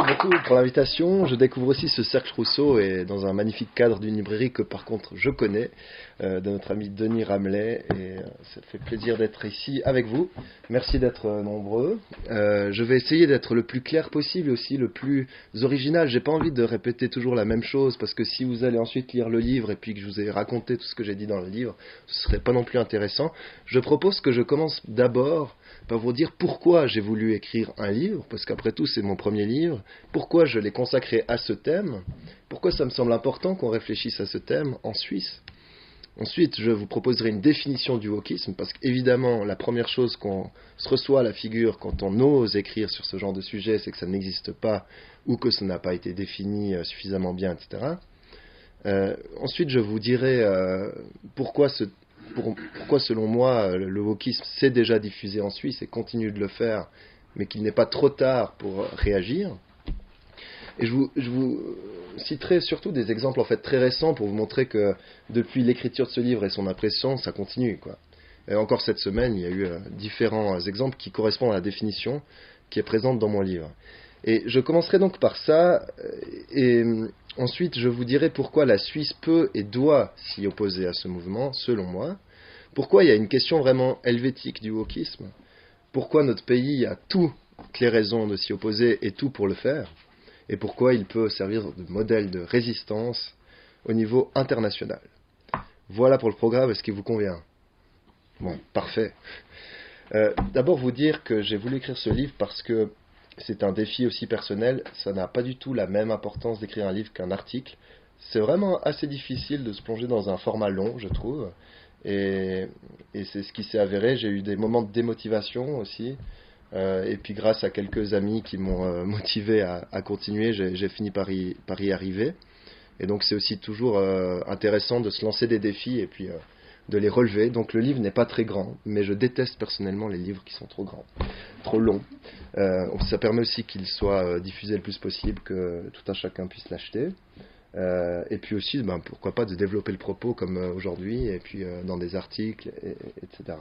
beaucoup pour l'invitation. Je découvre aussi ce cercle Rousseau et dans un magnifique cadre d'une librairie que par contre je connais, de notre ami Denis Ramelet, et ça fait plaisir d'être ici avec vous. Merci d'être nombreux. Je vais essayer d'être le plus clair possible et aussi le plus original. J'ai pas envie de répéter toujours la même chose parce que si vous allez ensuite lire le livre et puis que je vous ai raconté tout ce que j'ai dit dans le livre, ce serait pas non plus intéressant. Je propose que je commence d'abord par vous dire pourquoi j'ai voulu écrire un livre, parce qu'après tout c'est mon premier livre, pourquoi je l'ai consacré à ce thème, pourquoi ça me semble important qu'on réfléchisse à ce thème en Suisse. Ensuite, je vous proposerai une définition du wokisme, parce qu'évidemment, la première chose qu'on se reçoit à la figure quand on ose écrire sur ce genre de sujet, c'est que ça n'existe pas, ou que ça n'a pas été défini suffisamment bien, etc. Ensuite, je vous dirai pourquoi selon moi, le wokisme s'est déjà diffusé en Suisse et continue de le faire, mais qu'il n'est pas trop tard pour réagir. Et je vous citerai surtout des exemples en fait très récents pour vous montrer que depuis l'écriture de ce livre et son impression, ça continue, quoi. Et encore cette semaine, il y a eu différents exemples qui correspondent à la définition qui est présente dans mon livre. Et je commencerai donc par ça, et ensuite je vous dirai pourquoi la Suisse peut et doit s'y opposer à ce mouvement, selon moi. Pourquoi il y a une question vraiment helvétique du wokisme. Pourquoi notre pays a toutes les raisons de s'y opposer et tout pour le faire. Et pourquoi il peut servir de modèle de résistance au niveau international. Voilà pour le programme, est-ce qu'il vous convient ? Bon, parfait. D'abord vous dire que j'ai voulu écrire ce livre parce que c'est un défi aussi personnel, ça n'a pas du tout la même importance d'écrire un livre qu'un article. C'est vraiment assez difficile de se plonger dans un format long, je trouve, et c'est ce qui s'est avéré. J'ai eu des moments de démotivation aussi, et puis grâce à quelques amis qui m'ont motivé à continuer, j'ai fini par y arriver. Et donc c'est aussi toujours intéressant de se lancer des défis et puis de les relever. Donc le livre n'est pas très grand, mais je déteste personnellement les livres qui sont trop grands, trop longs. Ça permet aussi qu'il soit diffusé le plus possible, que tout un chacun puisse l'acheter. Et puis aussi, pourquoi pas de développer le propos comme aujourd'hui, et puis dans des articles, etc.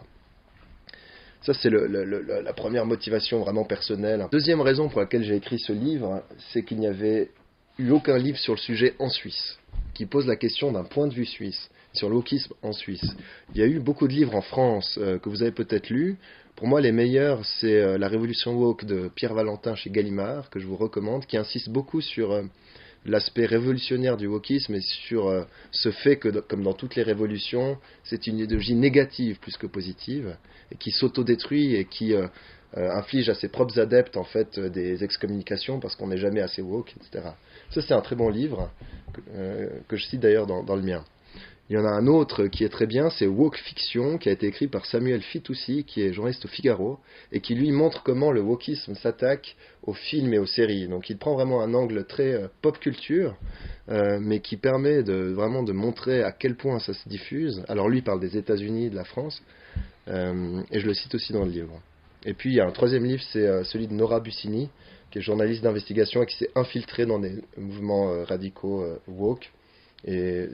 Ça, c'est la première motivation vraiment personnelle. Deuxième raison pour laquelle j'ai écrit ce livre, c'est qu'il n'y avait eu aucun livre sur le sujet en Suisse, qui pose la question d'un point de vue suisse, sur le wokisme en Suisse. Il y a eu beaucoup de livres en France que vous avez peut-être lus. Pour moi, les meilleurs, c'est La Révolution woke de Pierre Valentin chez Gallimard, que je vous recommande, qui insiste beaucoup sur l'aspect révolutionnaire du wokisme et sur ce fait que, comme dans toutes les révolutions, c'est une idéologie négative plus que positive, et qui s'autodétruit et qui inflige à ses propres adeptes en fait des excommunications parce qu'on n'est jamais assez woke, etc. Ça, c'est un très bon livre que je cite d'ailleurs dans le mien. Il y en a un autre qui est très bien, c'est Woke Fiction, qui a été écrit par Samuel Fitoussi, qui est journaliste au Figaro, et qui lui montre comment le wokisme s'attaque aux films et aux séries. Donc il prend vraiment un angle très pop culture, mais qui permet vraiment de montrer à quel point ça se diffuse. Alors lui parle des États-Unis, de la France, et je le cite aussi dans le livre. Et puis il y a un troisième livre, c'est celui de Nora Bussini, qui est journaliste d'investigation et qui s'est infiltrée dans des mouvements radicaux woke. Et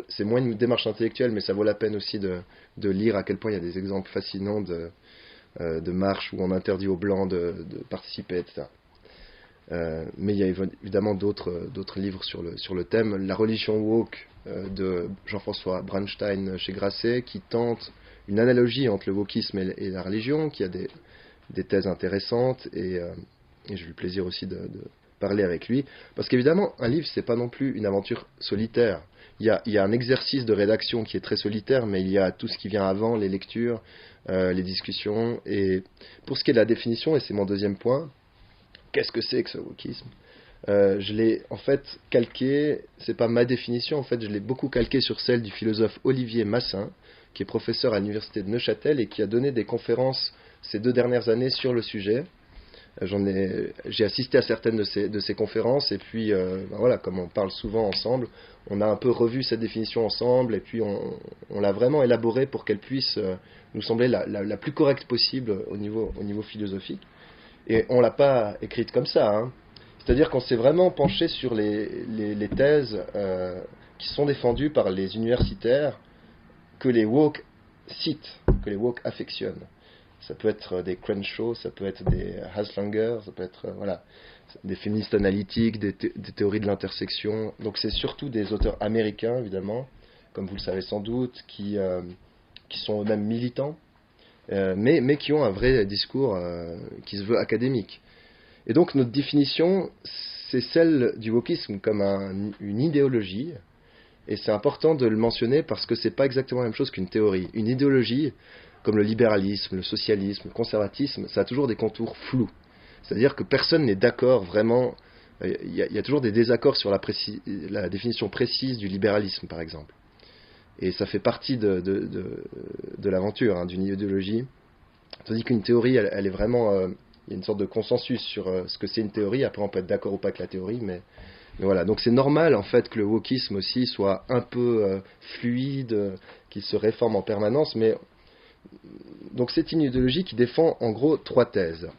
c'est moins une démarche intellectuelle, mais ça vaut la peine aussi de lire à quel point il y a des exemples fascinants de marches où on interdit aux blancs de participer, etc. Mais il y a évidemment d'autres livres sur le thème. La religion woke de Jean-François Bernstein chez Grasset, qui tente une analogie entre le wokisme et la religion, qui a des thèses intéressantes, et j'ai eu le plaisir aussi de parler avec lui, parce qu'évidemment un livre c'est pas non plus une aventure solitaire. Il y a un exercice de rédaction qui est très solitaire, mais il y a tout ce qui vient avant, les lectures, les discussions. Et pour ce qui est de la définition, et c'est mon deuxième point, qu'est-ce que c'est que ce wokisme ? Je l'ai en fait calqué, c'est pas ma définition, en fait je l'ai beaucoup calqué sur celle du philosophe Olivier Massin, qui est professeur à l'université de Neuchâtel et qui a donné des conférences ces 2 dernières années sur le sujet. J'ai assisté à certaines de ces conférences, et puis voilà, comme on parle souvent ensemble, on a un peu revu cette définition ensemble, et puis on l'a vraiment élaborée pour qu'elle puisse nous sembler la plus correcte possible au niveau philosophique. Et on l'a pas écrite comme ça, hein. C'est-à-dire qu'on s'est vraiment penché sur les thèses qui sont défendues par les universitaires, que les woke citent, que les woke affectionnent. ça peut être des Crenshaw, ça peut être des Haslanger, ça peut être voilà, des féministes analytiques, des théories de l'intersection. Donc c'est surtout des auteurs américains, évidemment, comme vous le savez sans doute, qui sont eux-mêmes militants, mais qui ont un vrai discours qui se veut académique. Et donc notre définition, c'est celle du wokisme comme une idéologie, et c'est important de le mentionner parce que c'est pas exactement la même chose qu'une théorie. Une idéologie, comme le libéralisme, le socialisme, le conservatisme, ça a toujours des contours flous. C'est-à-dire que personne n'est d'accord vraiment. Il y a toujours des désaccords sur la définition précise du libéralisme, par exemple. Et ça fait partie de l'aventure, hein, d'une idéologie. Tandis qu'une théorie, elle est vraiment... il y a une sorte de consensus sur ce que c'est une théorie. Après, on peut être d'accord ou pas avec la théorie, mais voilà. Donc c'est normal, en fait, que le wokisme aussi soit un peu fluide, qu'il se réforme en permanence. Mais donc c'est une idéologie qui défend, en gros, 3 thèses.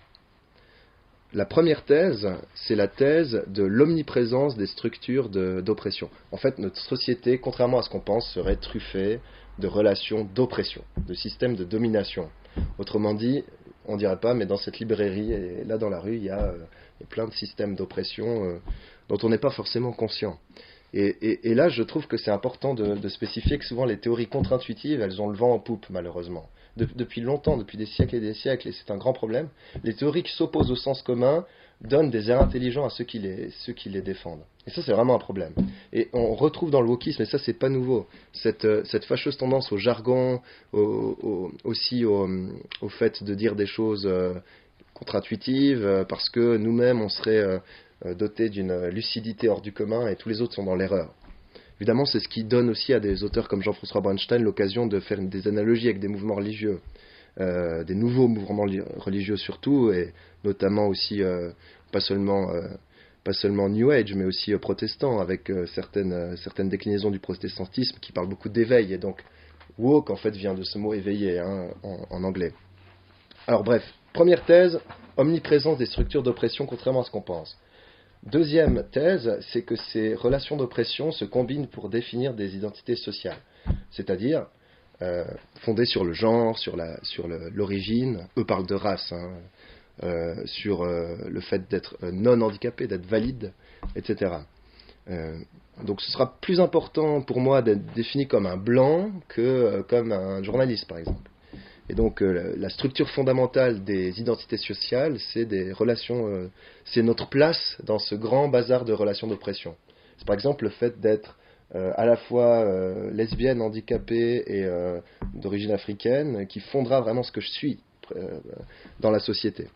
La première thèse, c'est la thèse de l'omniprésence des structures d'oppression. En fait, notre société, contrairement à ce qu'on pense, serait truffée de relations d'oppression, de systèmes de domination. Autrement dit, on ne dirait pas, mais dans cette librairie, et là dans la rue, il y a plein de systèmes d'oppression dont on n'est pas forcément conscient. Et là, je trouve que c'est important de spécifier que souvent les théories contre-intuitives, elles ont le vent en poupe, malheureusement. Depuis longtemps, depuis des siècles, et c'est un grand problème, les théories qui s'opposent au sens commun donnent des airs intelligents à ceux qui les défendent. Et ça, c'est vraiment un problème. Et on retrouve dans le wokisme, et ça, c'est pas nouveau, cette fâcheuse tendance au jargon, aussi au fait de dire des choses contre-intuitives, parce que nous-mêmes, on serait dotés d'une lucidité hors du commun, et tous les autres sont dans l'erreur. Évidemment, c'est ce qui donne aussi à des auteurs comme Jean-François Bernstein l'occasion de faire des analogies avec des mouvements religieux, des nouveaux mouvements religieux surtout, et notamment aussi pas seulement New Age, mais aussi protestants, avec certaines déclinaisons du protestantisme qui parlent beaucoup d'éveil. Et donc, woke, en fait, vient de ce mot éveillé, hein, en anglais. Alors bref, première thèse, omniprésence des structures d'oppression, contrairement à ce qu'on pense. Deuxième thèse, c'est que ces relations d'oppression se combinent pour définir des identités sociales, c'est-à-dire fondées sur le genre, sur l'origine. Eux parlent de race, hein, sur le fait d'être non handicapé, d'être valide, etc. Donc ce sera plus important pour moi d'être défini comme un blanc que comme un journaliste, par exemple. Et donc la structure fondamentale des identités sociales, c'est des relations, c'est notre place dans ce grand bazar de relations d'oppression. C'est par exemple le fait d'être à la fois lesbienne, handicapée et d'origine africaine, qui fondera vraiment ce que je suis dans la société.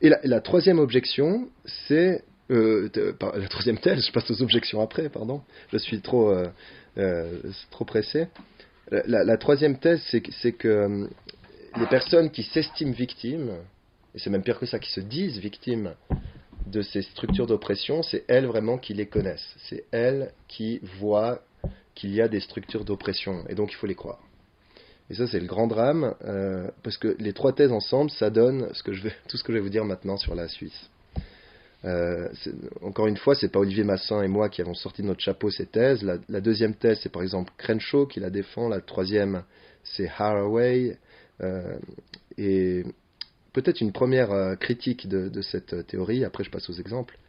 Et la troisième objection, c'est... la troisième thèse, je passe aux objections après, pardon, je suis trop pressé. La troisième thèse, c'est que les personnes qui s'estiment victimes, et c'est même pire que ça, qui se disent victimes de ces structures d'oppression, c'est elles vraiment qui les connaissent. C'est elles qui voient qu'il y a des structures d'oppression, et donc il faut les croire. Et ça, c'est le grand drame, parce que les 3 thèses ensemble, ça donne tout ce que je vais vous dire maintenant sur la Suisse. Encore une fois, c'est pas Olivier Massin et moi qui avons sorti de notre chapeau ces thèses. La deuxième thèse, c'est par exemple Crenshaw qui la défend. La troisième, c'est Haraway. Et peut-être une première critique de cette théorie, après je passe aux exemples,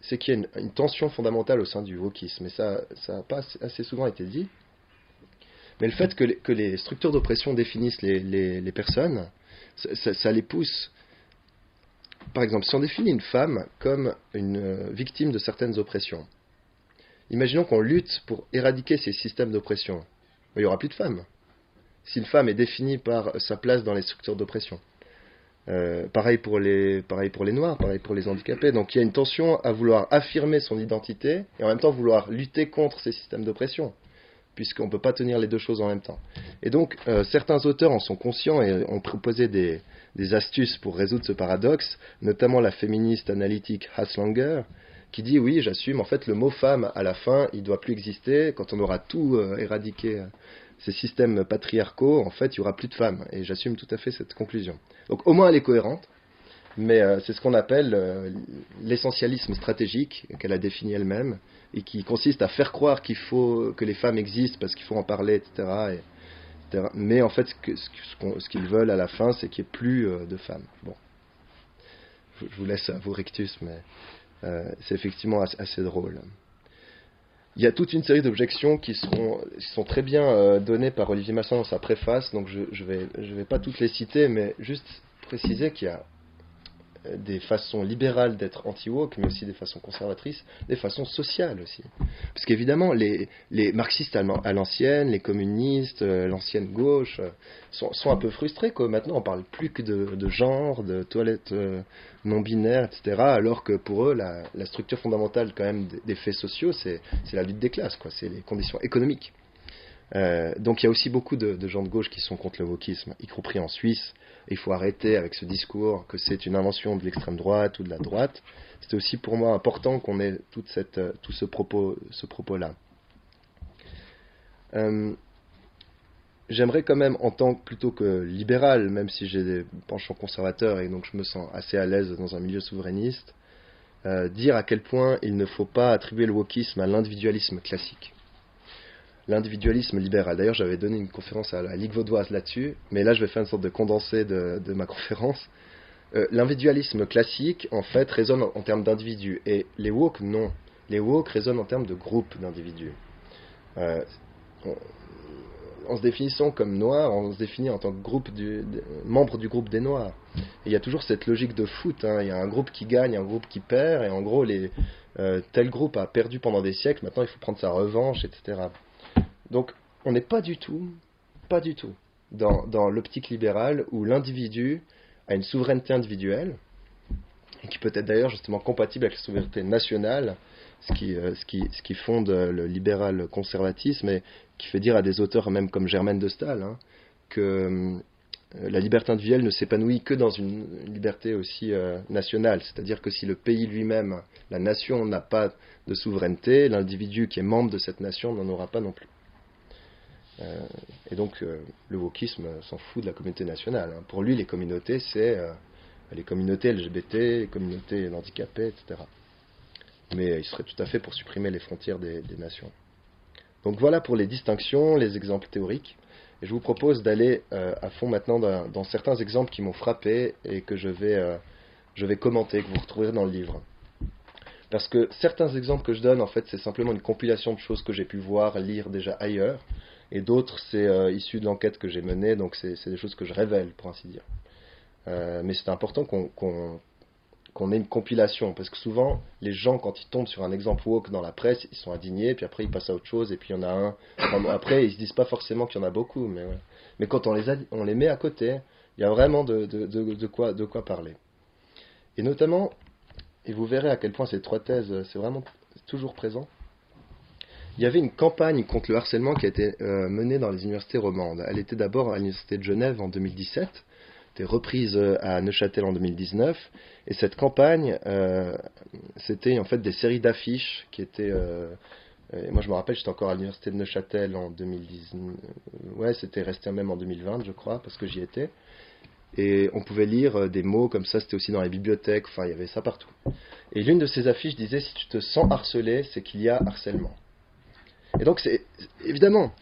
c'est qu'il y a une tension fondamentale au sein du wokisme. Et ça n'a pas assez souvent été dit. Mais le fait que les structures d'oppression définissent les personnes, ça les pousse. Par exemple, si on définit une femme comme une victime de certaines oppressions, imaginons qu'on lutte pour éradiquer ces systèmes d'oppression. Il n'y aura plus de femmes. Si une femme est définie par sa place dans les structures d'oppression. Pareil pour les noirs, pareil pour les handicapés. Donc il y a une tension à vouloir affirmer son identité et en même temps vouloir lutter contre ces systèmes d'oppression, puisqu'on ne peut pas tenir les deux choses en même temps. Et donc certains auteurs en sont conscients et ont proposé des astuces pour résoudre ce paradoxe, notamment la féministe analytique Haslanger, qui dit oui, j'assume, en fait le mot femme à la fin, il ne doit plus exister, quand on aura tout éradiqué, ces systèmes patriarcaux, en fait il n'y aura plus de femmes, et j'assume tout à fait cette conclusion. Donc au moins elle est cohérente, mais c'est ce qu'on appelle l'essentialisme stratégique, qu'elle a défini elle-même, et qui consiste à faire croire qu'il faut que les femmes existent parce qu'il faut en parler, etc., etc. Mais en fait, ce qu'ils veulent à la fin, c'est qu'il n'y ait plus de femmes. Bon, je vous laisse à vos rictus, mais c'est effectivement assez drôle. Il y a toute une série d'objections qui sont très bien données par Olivier Masson dans sa préface, donc je vais pas toutes les citer, mais juste préciser qu'il y a des façons libérales d'être anti-woke, mais aussi des façons conservatrices, des façons sociales aussi. Parce qu'évidemment, les marxistes à l'ancienne, les communistes, l'ancienne gauche, sont un peu frustrés, quoi. Maintenant, on parle plus que de genre, de toilettes non binaires, etc., alors que pour eux, la structure fondamentale quand même des faits sociaux, c'est la lutte des classes, quoi. C'est les conditions économiques. Donc il y a aussi beaucoup de gens de gauche qui sont contre le wokisme, y compris en Suisse. Et il faut arrêter avec ce discours que c'est une invention de l'extrême droite ou de la droite. C'était aussi pour moi important qu'on ait tout ce propos-là. J'aimerais quand même, plutôt que libéral, même si j'ai des penchants conservateurs et donc je me sens assez à l'aise dans un milieu souverainiste, dire à quel point il ne faut pas attribuer le wokisme à l'individualisme classique. L'individualisme libéral. D'ailleurs, j'avais donné une conférence à la Ligue vaudoise là-dessus, mais là, je vais faire une sorte de condensé de ma conférence. L'individualisme classique, en fait, résonne en termes d'individus, et les woke, non. Les woke résonnent en termes de groupes d'individus. En se définissant comme noir, on se définit en tant que membre du groupe des noirs. Et il y a toujours cette logique de foot, hein. Il y a un groupe qui gagne, un groupe qui perd, et en gros, tel groupe a perdu pendant des siècles, maintenant il faut prendre sa revanche, etc. Donc, on n'est pas du tout dans l'optique libérale où l'individu a une souveraineté individuelle, et qui peut être d'ailleurs justement compatible avec la souveraineté nationale, ce qui fonde le libéral conservatisme et qui fait dire à des auteurs même comme Germaine de Staël, hein, que la liberté individuelle ne s'épanouit que dans une liberté aussi nationale. C'est-à-dire que si le pays lui-même, la nation, n'a pas de souveraineté, l'individu qui est membre de cette nation n'en aura pas non plus. Et donc le wokisme s'en fout de la communauté nationale, hein. Pour lui, les communautés, c'est les communautés LGBT, les communautés handicapées, etc. Mais il serait tout à fait pour supprimer les frontières des nations. Donc voilà pour les distinctions, les exemples théoriques. Et je vous propose d'aller à fond maintenant dans certains exemples qui m'ont frappé et que je vais commenter, que vous retrouverez dans le livre. Parce que certains exemples que je donne, en fait, c'est simplement une compilation de choses que j'ai pu voir, lire déjà ailleurs. Et d'autres, c'est issu de l'enquête que j'ai menée, donc c'est des choses que je révèle, pour ainsi dire. Mais c'est important qu'on ait une compilation, parce que souvent, les gens, quand ils tombent sur un exemple woke dans la presse, ils sont indignés, puis après ils passent à autre chose, et puis il y en a un. Après, ils se disent pas forcément qu'il y en a beaucoup, mais ouais. Mais quand on les met à côté, il y a vraiment de quoi parler. Et notamment, et vous verrez à quel point ces trois thèses, c'est vraiment toujours présent. Il y avait une campagne contre le harcèlement qui a été menée dans les universités romandes. Elle était d'abord à l'université de Genève en 2017, était reprise à Neuchâtel en 2019, et cette campagne, c'était en fait des séries d'affiches qui étaient... et moi je me rappelle, j'étais encore à l'université de Neuchâtel en 2019, ouais, c'était resté même en 2020 je crois, parce que j'y étais, et on pouvait lire des mots comme ça, c'était aussi dans les bibliothèques, enfin il y avait ça partout. Et l'une de ces affiches disait: si tu te sens harcelé, c'est qu'il y a harcèlement. Et donc, c'est évidemment,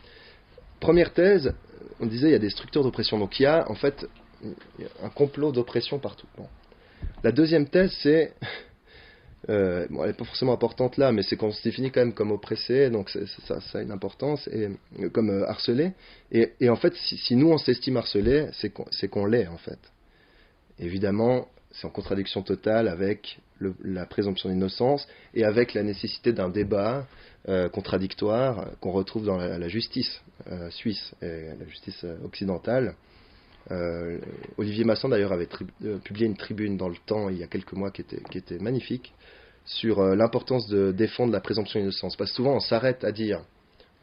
première thèse, on disait il y a des structures d'oppression. Donc, il y a en fait un complot d'oppression partout. Bon. La deuxième thèse, c'est, elle n'est pas forcément importante là, mais c'est qu'on se définit quand même comme oppressé, donc ça a une importance, et comme harcelé. Et en fait, si nous on s'estime harcelé, c'est qu'on l'est en fait. Évidemment, c'est en contradiction totale avec la présomption d'innocence et avec la nécessité d'un débat contradictoire qu'on retrouve dans la justice suisse et la justice occidentale. Olivier Masson d'ailleurs avait publié une tribune dans le Temps il y a quelques mois qui était magnifique sur l'importance de défendre la présomption d'innocence. Parce que souvent on s'arrête à dire,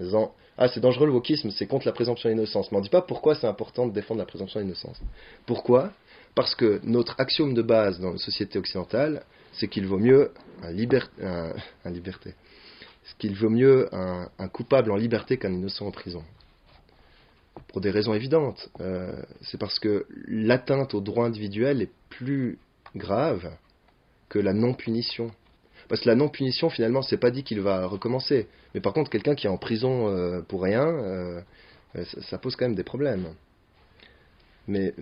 en disant: ah, c'est dangereux le wokisme, c'est contre la présomption d'innocence. Mais on ne dit pas pourquoi c'est important de défendre la présomption d'innocence. Pourquoi ? Parce que notre axiome de base dans la société occidentale, c'est qu'il vaut mieux qu'il vaut mieux un coupable en liberté qu'un innocent en prison. Pour des raisons évidentes. C'est parce que l'atteinte au droit individuel est plus grave que la non-punition. Parce que la non-punition, finalement, c'est pas dit qu'il va recommencer. Mais par contre, quelqu'un qui est en prison pour rien, Ça pose quand même des problèmes. Mais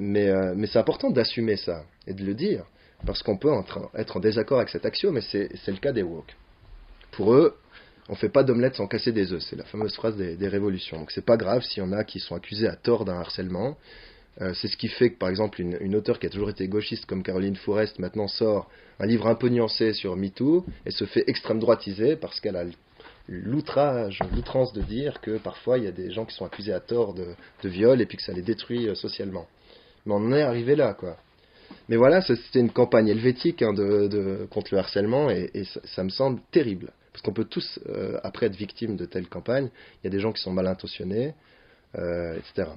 c'est important d'assumer ça et de le dire, parce qu'on peut être en désaccord avec cet axiome, mais c'est le cas des woke. Pour eux, on ne fait pas d'omelette sans casser des œufs, c'est la fameuse phrase des révolutions. Donc c'est pas grave s'il y en a qui sont accusés à tort d'un harcèlement. C'est ce qui fait que, par exemple, une auteure qui a toujours été gauchiste comme Caroline Fourest maintenant sort un livre un peu nuancé sur MeToo et se fait extrême droitiser parce qu'elle a l'outrance de dire que parfois il y a des gens qui sont accusés à tort de viol et puis que ça les détruit socialement. Mais on en est arrivé là, quoi. Mais voilà, c'était une campagne helvétique contre le harcèlement et ça me semble terrible. Parce qu'on peut tous, après, être victimes de telles campagnes. Il y a des gens qui sont mal intentionnés, etc.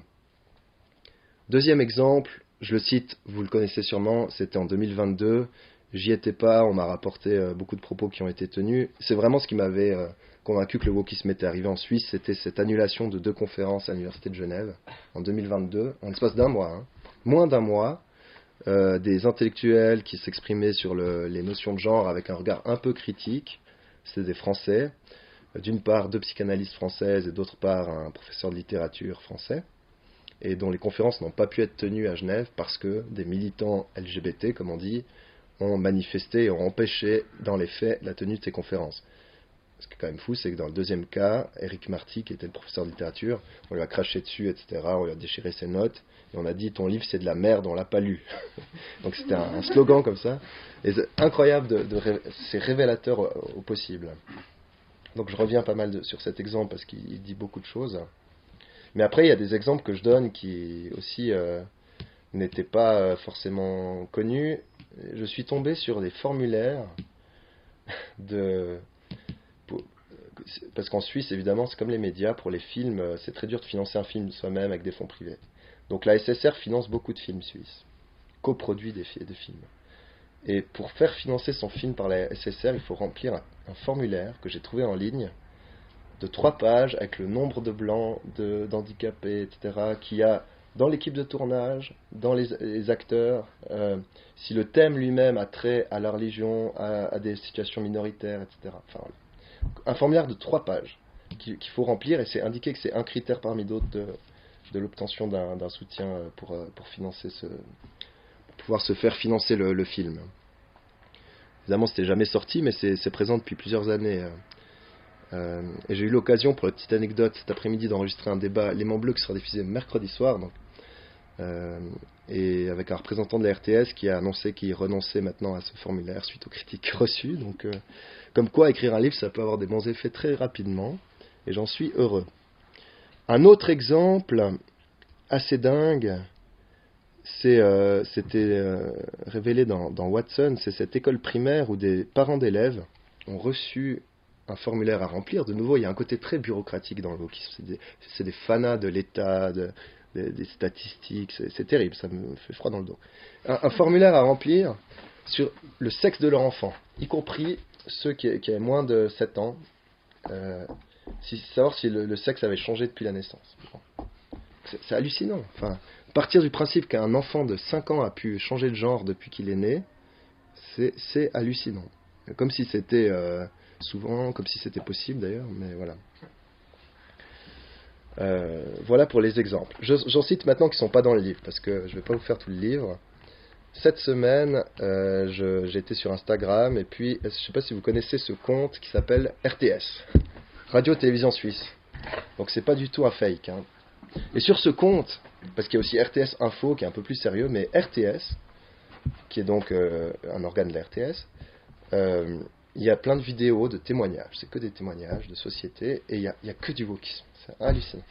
Deuxième exemple, je le cite, vous le connaissez sûrement, c'était en 2022. J'y étais pas, on m'a rapporté beaucoup de propos qui ont été tenus. C'est vraiment ce qui m'avait convaincu que le wokisme était arrivé en Suisse. C'était cette annulation de 2 conférences à l'Université de Genève en 2022, en l'espace d'un mois, moins d'un mois. Des intellectuels qui s'exprimaient sur les notions de genre avec un regard un peu critique. C'était des Français, d'une part 2 psychanalystes françaises et d'autre part un professeur de littérature français, et dont les conférences n'ont pas pu être tenues à Genève parce que des militants LGBT, comme on dit, ont manifesté et ont empêché dans les faits la tenue de ces conférences. Ce qui est quand même fou, c'est que dans le deuxième cas, Éric Marty, qui était le professeur de littérature, on lui a craché dessus, etc., on lui a déchiré ses notes, et on a dit « ton livre c'est de la merde, on l'a pas lu ». Donc c'était un slogan comme ça, et c'est incroyable, c'est révélateur au possible. Donc je reviens pas mal sur cet exemple parce qu'il dit beaucoup de choses. Mais après, il y a des exemples que je donne qui aussi n'étaient pas forcément connus. Je suis tombé sur des formulaires parce qu'en Suisse, évidemment, c'est comme les médias, pour les films, c'est très dur de financer un film soi-même avec des fonds privés. Donc la SSR finance beaucoup de films suisses, coproduit des films. Et pour faire financer son film par la SSR, il faut remplir un formulaire que j'ai trouvé en ligne, de 3 pages, avec le nombre de blancs, d'handicapés, etc., qu'il y a dans l'équipe de tournage, dans les acteurs, si le thème lui-même a trait à la religion, à des situations minoritaires, etc. Enfin, voilà. Un formulaire de 3 pages qu'il faut remplir, et c'est indiqué que c'est un critère parmi d'autres de l'obtention d'un soutien pour financer pour pouvoir se faire financer le film. Évidemment, c'était jamais sorti, mais c'est présent depuis plusieurs années. Et j'ai eu l'occasion, pour la petite anecdote, cet après-midi d'enregistrer un débat Léman Bleu qui sera diffusé mercredi soir, donc, et avec un représentant de la RTS qui a annoncé qu'il renonçait maintenant à ce formulaire suite aux critiques reçues. Donc, comme quoi écrire un livre, ça peut avoir des bons effets très rapidement, et j'en suis heureux. Un autre exemple assez dingue, c'était révélé dans Watson, c'est cette école primaire où des parents d'élèves ont reçu un formulaire à remplir. De nouveau, il y a un côté très bureaucratique dans le wokisme. C'est des fanas de l'État, des statistiques, c'est terrible, ça me fait froid dans le dos. Un formulaire à remplir sur le sexe de leur enfant, y compris ceux qui avaient moins de 7 ans, savoir si le sexe avait changé depuis la naissance. C'est hallucinant. Enfin, partir du principe qu'un enfant de 5 ans a pu changer de genre depuis qu'il est né, c'est hallucinant. Comme si c'était souvent, comme si c'était possible d'ailleurs, mais voilà. Voilà pour les exemples. J'en cite maintenant qui ne sont pas dans le livre, parce que je ne vais pas vous faire tout le livre. Cette semaine, j'étais sur Instagram, et puis, je ne sais pas si vous connaissez ce compte qui s'appelle RTS, Radio-Télévision Suisse. Donc c'est pas du tout un fake. Hein. Et sur ce compte, parce qu'il y a aussi RTS Info qui est un peu plus sérieux, mais RTS, qui est donc un organe de la RTS, il y a plein de vidéos de témoignages. C'est que des témoignages de société, et il n'y a que du wokisme. C'est hallucinant.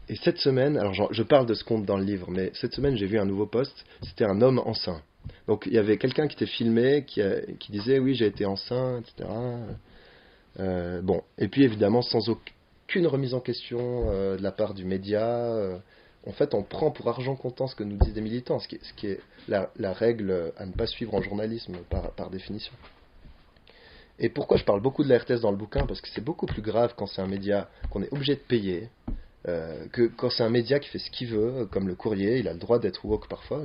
Et cette semaine, alors je parle de ce compte dans le livre, mais cette semaine j'ai vu un nouveau post, c'était un homme enceint. Donc il y avait quelqu'un qui était filmé, qui disait oui j'ai été enceint, etc. Bon, et puis évidemment sans aucune remise en question de la part du média, en fait on prend pour argent comptant ce que nous disent des militants, ce qui est la règle à ne pas suivre en journalisme par définition. Et pourquoi je parle beaucoup de la RTS dans le bouquin? Parce que c'est beaucoup plus grave quand c'est un média qu'on est obligé de payer, que quand c'est un média qui fait ce qu'il veut, comme le Courrier, il a le droit d'être woke parfois,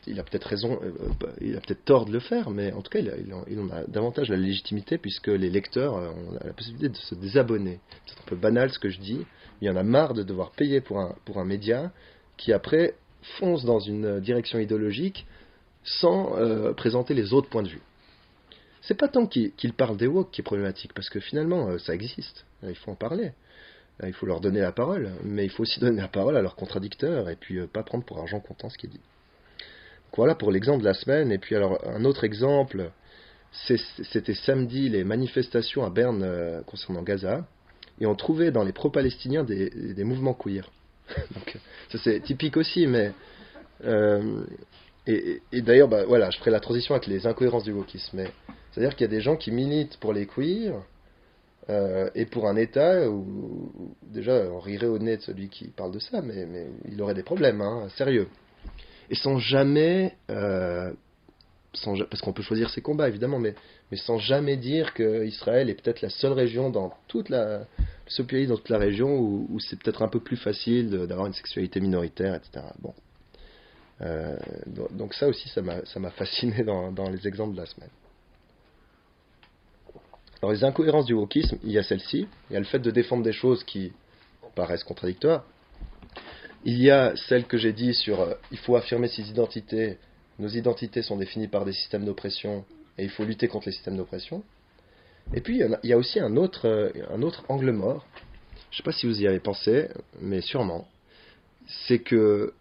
il a peut-être raison, il a peut-être tort de le faire, mais en tout cas, il en a davantage la légitimité puisque les lecteurs ont la possibilité de se désabonner. C'est un peu banal ce que je dis. Il y en a marre de devoir payer pour un média qui après fonce dans une direction idéologique sans présenter les autres points de vue. C'est pas tant qu'il parle des woke qui est problématique, parce que finalement, ça existe. Il faut en parler. Il faut leur donner la parole, mais il faut aussi donner la parole à leurs contradicteurs, et puis pas prendre pour argent comptant ce qui est dit. Donc voilà pour l'exemple de la semaine. Et puis alors, un autre exemple, c'était samedi, les manifestations à Berne concernant Gaza, et on trouvait dans les pro-palestiniens des mouvements queer. Donc, ça c'est typique aussi, mais... et d'ailleurs, voilà, je ferai la transition avec les incohérences du wokisme. C'est-à-dire qu'il y a des gens qui militent pour les queers et pour un État où déjà on rirait au nez de celui qui parle de ça, mais il aurait des problèmes, hein, sérieux. Et sans jamais, parce qu'on peut choisir ses combats évidemment, mais sans jamais dire qu'Israël est peut-être la seule région dans ce pays dans toute la région où c'est peut-être un peu plus facile d'avoir une sexualité minoritaire, etc. Bon. Donc ça aussi, ça m'a fasciné dans les exemples de la semaine. Dans les incohérences du wokisme, il y a celle-ci, il y a le fait de défendre des choses qui paraissent contradictoires. Il y a celle que j'ai dit sur il faut affirmer ses identités, nos identités sont définies par des systèmes d'oppression et il faut lutter contre les systèmes d'oppression. Et puis il y a aussi un autre angle mort, je ne sais pas si vous y avez pensé, mais sûrement, c'est que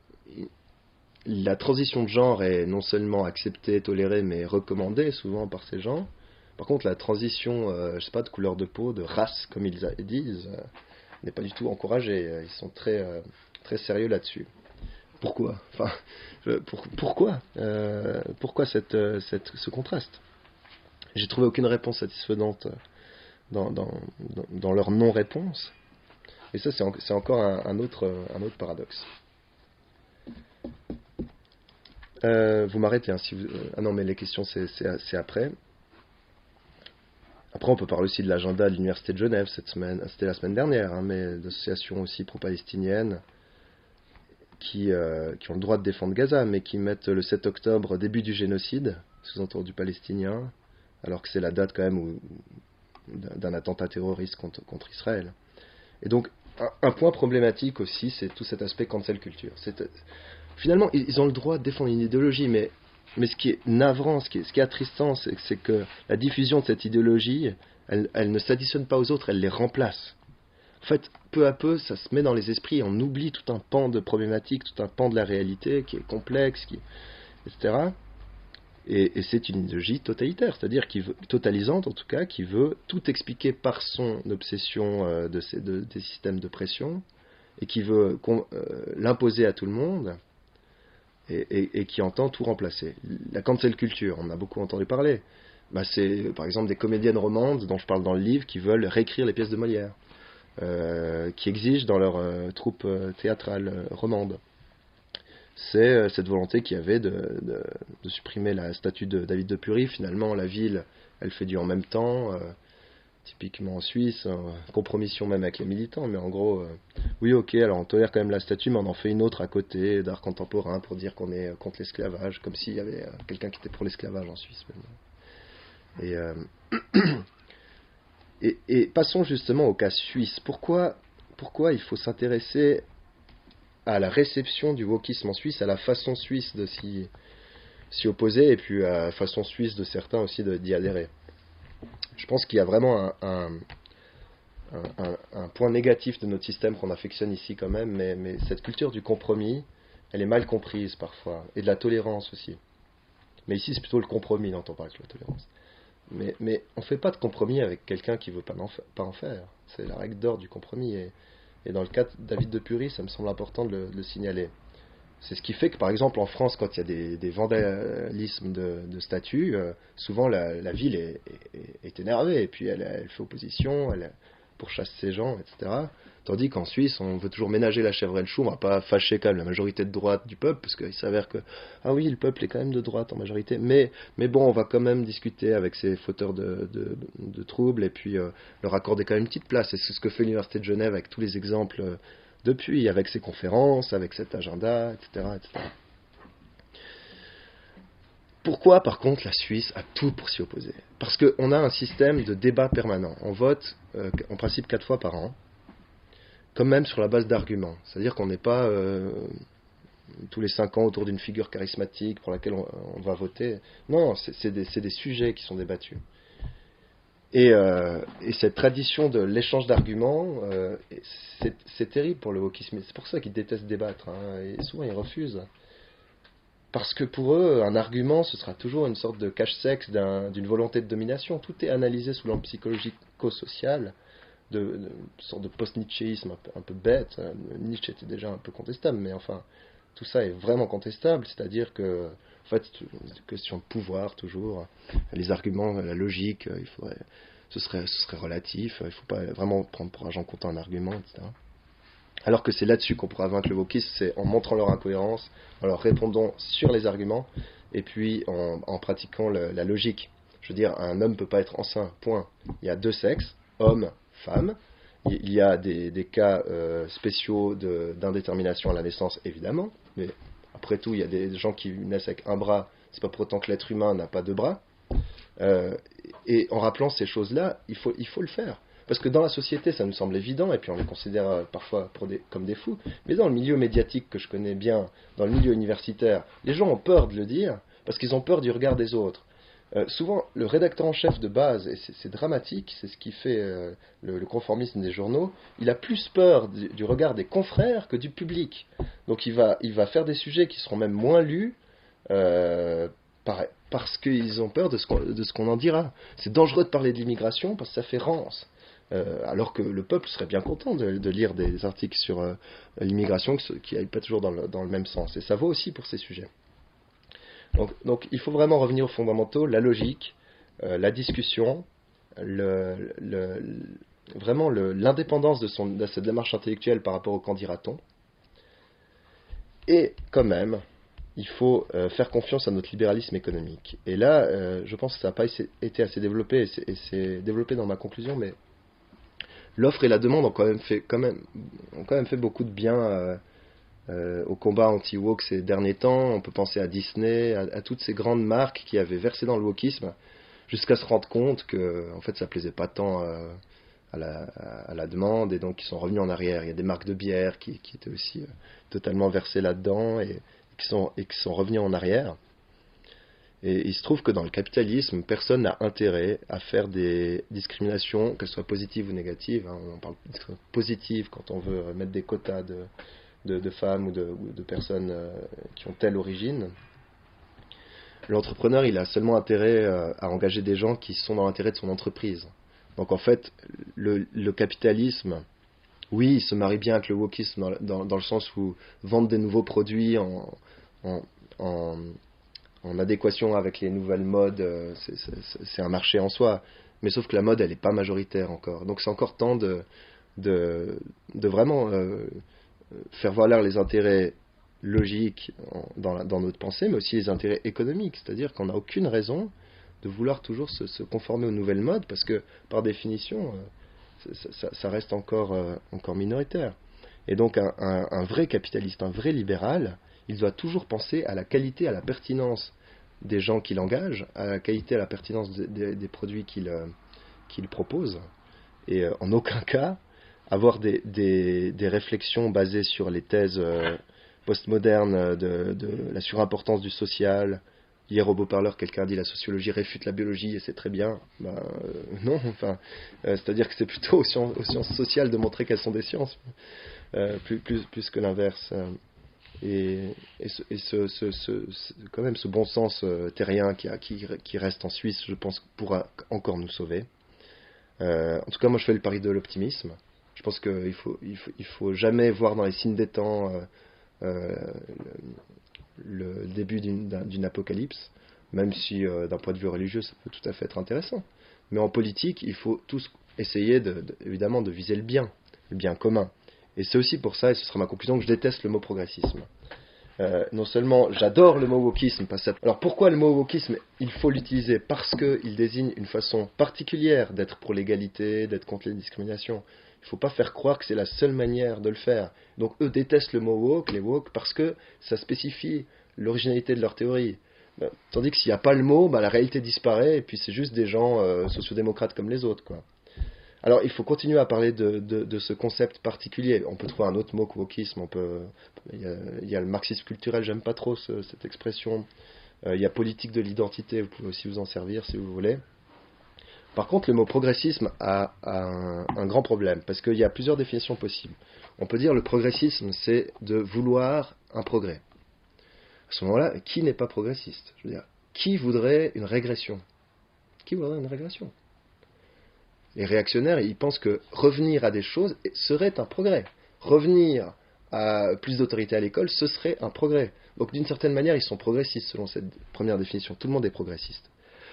la transition de genre est non seulement acceptée, tolérée, mais recommandée souvent par ces gens. Par contre, la transition, je sais pas, de couleur de peau, de race, comme ils disent, n'est pas du tout encouragée. Ils sont très, très sérieux là-dessus. Pourquoi ? Enfin, pourquoi ce contraste ? J'ai trouvé aucune réponse satisfaisante dans leur non-réponse. Et ça, c'est encore un autre paradoxe. Vous m'arrêtez, hein, si vous... Ah non, mais les questions, c'est après. Après, on peut parler aussi de l'agenda de l'Université de Genève cette semaine. C'était la semaine dernière, hein, mais d'associations aussi pro-palestiniennes qui ont le droit de défendre Gaza, mais qui mettent le 7 octobre début du génocide, sous-entendu palestinien, alors que c'est la date quand même d'un attentat terroriste contre Israël. Et donc, un point problématique aussi, c'est tout cet aspect cancel culture. Finalement, ils ont le droit de défendre une idéologie, mais ce qui est navrant, ce qui est attristant, c'est que la diffusion de cette idéologie, elle ne s'additionne pas aux autres, elle les remplace. En fait, peu à peu, ça se met dans les esprits, on oublie tout un pan de problématiques, tout un pan de la réalité qui est complexe, etc. Et c'est une idéologie totalitaire, c'est-à-dire totalisante en tout cas, qui veut tout expliquer par son obsession des systèmes de pression, et qui veut l'imposer à tout le monde, et qui entend tout remplacer. La cancel culture, on a beaucoup entendu parler. C'est par exemple des comédiennes romandes, dont je parle dans le livre, qui veulent réécrire les pièces de Molière, qui exigent dans leur troupe théâtrale romande. C'est cette volonté qu'il y avait de supprimer la statue de David de Pury. Finalement, la ville, elle fait du en même temps, typiquement en Suisse, compromission même avec les militants, mais en gros, oui, ok, alors on tolère quand même la statue, mais on en fait une autre à côté, d'art contemporain, pour dire qu'on est contre l'esclavage, comme s'il y avait quelqu'un qui était pour l'esclavage en Suisse. Et passons justement au cas suisse. Pourquoi il faut s'intéresser à la réception du wokisme en Suisse, à la façon suisse de s'y opposer, et puis à la façon suisse de certains aussi d'y adhérer. Je pense qu'il y a vraiment un point négatif de notre système qu'on affectionne ici quand même, mais cette culture du compromis, elle est mal comprise parfois, et de la tolérance aussi. Mais ici, c'est plutôt le compromis dont on parle que la tolérance. Mais on ne fait pas de compromis avec quelqu'un qui ne veut pas en faire. C'est la règle d'or du compromis. Et dans le cas de David de Pury, ça me semble important de le signaler. C'est ce qui fait que, par exemple, en France, quand il y a des vandalismes de statues, souvent la ville est énervée, et puis elle fait opposition, elle pourchasse ces gens, etc. Tandis qu'en Suisse, on veut toujours ménager la chèvre et le chou, on ne va pas fâcher quand même la majorité de droite du peuple, parce qu'il s'avère que, ah oui, le peuple est quand même de droite en majorité, mais bon, on va quand même discuter avec ces fauteurs de troubles, et puis leur accorder quand même une petite place. Et c'est ce que fait l'Université de Genève avec tous les exemples depuis, avec ses conférences, avec cet agenda, etc. etc. Pourquoi, par contre, la Suisse a tout pour s'y opposer? Parce qu'on a un système de débat permanent. On vote en principe 4 fois par an, quand même sur la base d'arguments. C'est-à-dire qu'on n'est pas tous les 5 ans autour d'une figure charismatique pour laquelle on va voter. Non, c'est des sujets qui sont débattus. Et cette tradition de l'échange d'arguments, c'est terrible pour le wokisme. C'est pour ça qu'ils détestent débattre, hein, et souvent ils refusent. Parce que pour eux, un argument, ce sera toujours une sorte de cache-sexe d'une volonté de domination. Tout est analysé sous l'angle psychologico-social, une sorte de post-nietzschéisme un peu bête. Nietzsche était déjà un peu contestable, mais enfin, tout ça est vraiment contestable. C'est-à-dire que, en fait, c'est une question de pouvoir, toujours. Les arguments, la logique, ce serait relatif. Il ne faut pas vraiment prendre pour argent comptant un argument, etc. Alors que c'est là-dessus qu'on pourra vaincre le wokisme, c'est en montrant leur incohérence, en leur répondant sur les arguments, et puis en pratiquant la logique. Je veux dire, un homme ne peut pas être enceint, point. Il y a 2 sexes, homme, femme. Il y a des cas spéciaux d'indétermination à la naissance, évidemment, mais après tout, il y a des gens qui naissent avec un bras, c'est pas pour autant que l'être humain n'a pas de bras. Et en rappelant ces choses-là, il faut le faire. Parce que dans la société, ça nous semble évident, et puis on les considère parfois comme des fous. Mais dans le milieu médiatique que je connais bien, dans le milieu universitaire, les gens ont peur de le dire, parce qu'ils ont peur du regard des autres. Souvent, le rédacteur en chef de base, et c'est dramatique, c'est ce qui fait le conformisme des journaux, il a plus peur du regard des confrères que du public. Donc il va faire des sujets qui seront même moins lus, parce qu'ils ont peur de ce qu'on en dira. C'est dangereux de parler de l'immigration parce que ça fait rance. Alors que le peuple serait bien content de lire des articles sur l'immigration qui n'aillent pas toujours dans le même sens. Et ça vaut aussi pour ces sujets. Donc il faut vraiment revenir aux fondamentaux, la logique, la discussion, vraiment l'indépendance de sa démarche intellectuelle par rapport au qu'en dira-t-on. Et quand même, il faut faire confiance à notre libéralisme économique. Et là, je pense que ça n'a pas été assez développé, et c'est développé dans ma conclusion, mais l'offre et la demande ont quand même fait beaucoup de bien au combat anti-woke ces derniers temps. On peut penser à Disney, à toutes ces grandes marques qui avaient versé dans le wokisme, jusqu'à se rendre compte que en fait, ça plaisait pas tant à la demande, et donc ils sont revenus en arrière. Il y a des marques de bière qui étaient aussi totalement versées là-dedans, et qui sont revenus en arrière. Et il se trouve que dans le capitalisme, personne n'a intérêt à faire des discriminations, qu'elles soient positives ou négatives. On parle de discrimination positive quand on veut mettre des quotas de femmes ou de personnes qui ont telle origine. L'entrepreneur, il a seulement intérêt à engager des gens qui sont dans l'intérêt de son entreprise. Donc en fait, le capitalisme, oui, il se marie bien avec le wokisme dans le sens où vendre des nouveaux produits en adéquation avec les nouvelles modes, c'est un marché en soi. Mais sauf que la mode, elle n'est pas majoritaire encore. Donc c'est encore temps de vraiment faire valoir les intérêts logiques dans notre pensée, mais aussi les intérêts économiques. C'est-à-dire qu'on n'a aucune raison de vouloir toujours se conformer aux nouvelles modes, parce que par définition, ça reste encore minoritaire. Et donc un vrai capitaliste, un vrai libéral, il doit toujours penser à la qualité, à la pertinence des gens qu'il engage, à la qualité, à la pertinence des produits qu'il propose, et en aucun cas avoir des réflexions basées sur les thèses postmodernes de la surimportance du social. Hier au Beau-Parleur, quelqu'un a dit la sociologie réfute la biologie, et c'est très bien. Non, enfin, c'est-à-dire que c'est plutôt aux sciences sociales de montrer qu'elles sont des sciences, plus que l'inverse. Et quand même ce bon sens terrien qui reste en Suisse, je pense, pourra encore nous sauver. En tout cas, moi je fais le pari de l'optimisme. Je pense qu'il faut jamais voir dans les signes des temps le début d'une apocalypse, même si d'un point de vue religieux ça peut tout à fait être intéressant. Mais en politique, il faut tous essayer évidemment de viser le bien commun. Et c'est aussi pour ça, et ce sera ma conclusion, que je déteste le mot progressisme. Non seulement j'adore le mot wokisme, alors pourquoi le mot wokisme, il faut l'utiliser? Parce qu'il désigne une façon particulière d'être pour l'égalité, d'être contre les discriminations. Il ne faut pas faire croire que c'est la seule manière de le faire. Donc eux détestent le mot woke, les woke, parce que ça spécifie l'originalité de leur théorie. Tandis que s'il n'y a pas le mot, la réalité disparaît, et puis c'est juste des gens sociodémocrates comme les autres, quoi. Alors, il faut continuer à parler de ce concept particulier. On peut trouver un autre mot que wokisme. Il y a le marxisme culturel, j'aime pas trop cette expression. Il y a politique de l'identité, vous pouvez aussi vous en servir si vous voulez. Par contre, le mot progressisme a un grand problème, parce qu'il y a plusieurs définitions possibles. On peut dire le progressisme, c'est de vouloir un progrès. À ce moment-là, qui n'est pas progressiste? Je veux dire, qui voudrait une régression? Qui voudrait une régression? Les réactionnaires, ils pensent que revenir à des choses serait un progrès. Revenir à plus d'autorité à l'école, ce serait un progrès. Donc d'une certaine manière, ils sont progressistes selon cette première définition. Tout le monde est progressiste.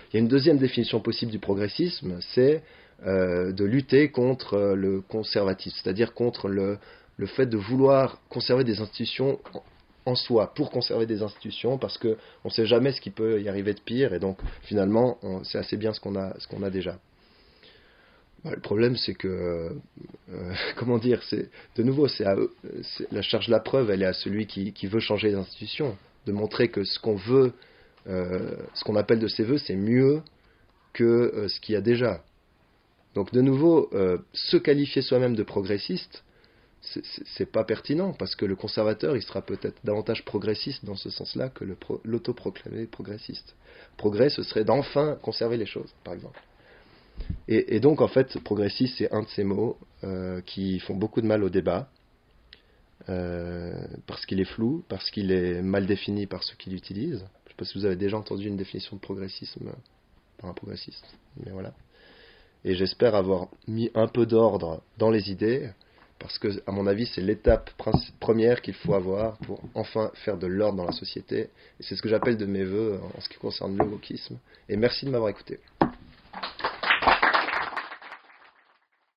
Il y a une deuxième définition possible du progressisme, c'est de lutter contre le conservatisme, c'est-à-dire contre le fait de vouloir conserver des institutions en soi, pour conserver des institutions, parce qu'on ne sait jamais ce qui peut y arriver de pire, et donc finalement, c'est assez bien ce qu'on a déjà. Le problème, c'est que, comment dire, de nouveau, la charge de la preuve, elle est à celui qui veut changer les institutions, de montrer que ce qu'on veut, ce qu'on appelle de ses voeux, c'est mieux que ce qu'il y a déjà. Donc, de nouveau, se qualifier soi-même de progressiste, c'est pas pertinent, parce que le conservateur, il sera peut-être davantage progressiste dans ce sens-là que l'autoproclamé progressiste. Progrès, ce serait d'enfin conserver les choses, par exemple. Et donc, en fait, progressiste, c'est un de ces mots qui font beaucoup de mal au débat, parce qu'il est flou, parce qu'il est mal défini par ceux qui l'utilisent. Je ne sais pas si vous avez déjà entendu une définition de progressisme par un progressiste, mais voilà. Et j'espère avoir mis un peu d'ordre dans les idées, parce que, à mon avis, c'est l'étape première qu'il faut avoir pour enfin faire de l'ordre dans la société. Et c'est ce que j'appelle de mes voeux en ce qui concerne le wokisme. Et merci de m'avoir écouté.